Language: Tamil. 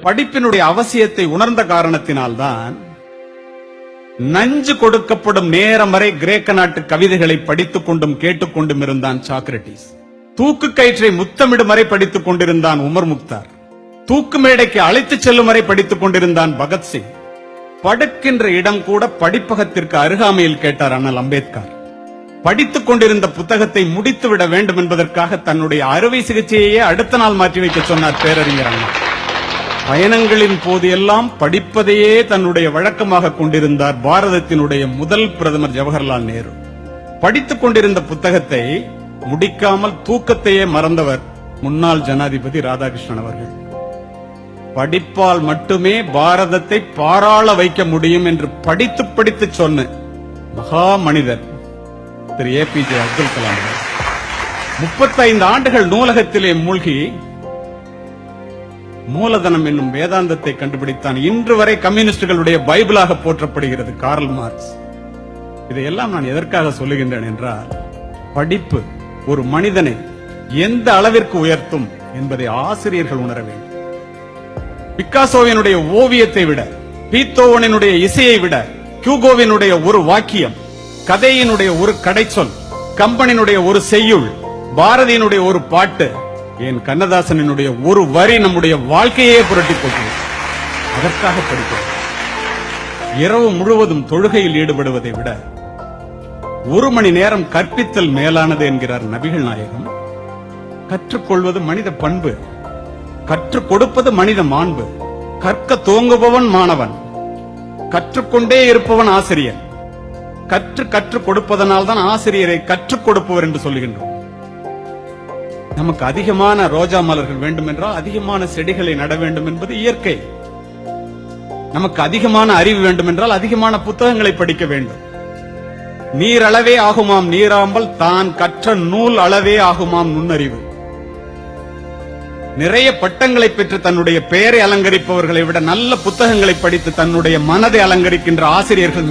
படிப்பினுடைய அவசியத்தை உணர்ந்த காரணத்தினால்தான் நஞ்சு கொடுக்கப்படும் நேரம் வரை கிரேக்க நாட்டு கவிதைகளை படித்துக் கொண்டும் கேட்டுக்கொண்டும் இருந்தான் சாக்ரட்டிஸ். தூக்கு கயிற்றை முத்தமிடும் வரை படித்துக் கொண்டிருந்தான் உமர் முக்தார். தூக்கு மேடைக்கு அழைத்துச் செல்லும் வரை படித்துக் கொண்டிருந்தான் பகத்சிங். படுக்கின்ற இடம் கூட படிப்பகத்திற்கு அருகாமையில் கேட்டார் அண்ணல் அம்பேத்கர். படித்துக் கொண்டிருந்த புத்தகத்தை முடித்துவிட வேண்டும் என்பதற்காக தன்னுடைய அறுவை சிகிச்சையே அடுத்த நாள் மாற்றி வைக்க சொன்னார் பேரறிஞர் அண்ணா. பயணங்களின் போது எல்லாம் படிப்பதையே தன்னுடைய வழக்கமாக கொண்டிருந்தார் பாரதத்தினுடைய முதல் பிரதமர் ஜவஹர்லால் நேரு. படித்துக் கொண்டிருந்த புத்தகத்தை முடிக்காமல் தூக்கத்தையே மறந்தவர் முன்னாள் ஜனாதிபதி ராதாகிருஷ்ணன் அவர்கள். படிப்பால் மட்டுமே பாரதத்தை பாராள வைக்க முடியும் என்று படித்து சொன்ன மகா மனிதர் திரு APJ அப்துல் கலாம். 35 ஆண்டுகள் நூலகத்திலே மூழ்கி மூலதனம் என்னும் வேதாந்தத்தை கண்டுபிடித்தான். இன்று வரை கம்யூனிஸ்டுகளுடைய பைபிளாக போற்றப்படுகிறது கார்ல் மார்க்ஸ். இதையெல்லாம் நான் எதற்காக சொல்லுகின்றேன் என்றால், படிப்பு ஒரு மனிதனை எந்த அளவிற்கு உயர்த்தும் என்பதை ஆசிரியர்கள் உணர வேண்டும். பிக்காசோவினுடைய ஓவியத்தை விட, பீத்தோவனினுடைய இசையை விட, ஹியூகோவினுடைய ஒரு வாக்கியம், கதையினுடைய ஒரு கடைச்சொல், கம்பனினுடைய ஒரு செய்யுள், பாரதியினுடைய ஒரு பாட்டு, என் கண்ணதாசனினுடைய ஒரு வரி நம்முடைய வாழ்க்கையே புரட்டி போட்டு. அதற்காக படிக்கிறோம். இரவு முழுவதும் தொழுகையில் ஈடுபடுவதை விட 1 மணி நேரம் கற்பித்தல் மேலானது என்கிறார் நபிகள் நாயகம். கற்றுக்கொள்வது மனித பண்பு, கற்றுக் கொடுப்பது மனித மாண்பு. கற்க துவங்குபவன் மாணவன், கற்றுக்கொண்டே இருப்பவன் ஆசிரியர். கற்றுக் கொடுப்பதனால் தான் ஆசிரியரை கற்றுக் கொடுப்பவர் என்று சொல்லுகின்றோம். நமக்கு அதிகமான ரோஜா மலர்கள் வேண்டும் என்றால் அதிகமான செடிகளை நட வேண்டும் என்பது இயற்கை. நமக்கு அதிகமான அறிவு வேண்டும் என்றால் அதிகமான புத்தகங்களை படிக்க வேண்டும். நீர் அளவே ஆகுமாம் நீராம்பல், தான் கற்ற நூல் அளவே ஆகுமாம் நுண்ணறிவு. நிறைய பட்டங்களை பெற்று தன்னுடைய பெயரை அலங்கரிப்பவர்களை விட நல்ல புத்தகங்களை படித்து தன்னுடைய மனதை அலங்கரிக்கின்ற ஆசிரியர்கள்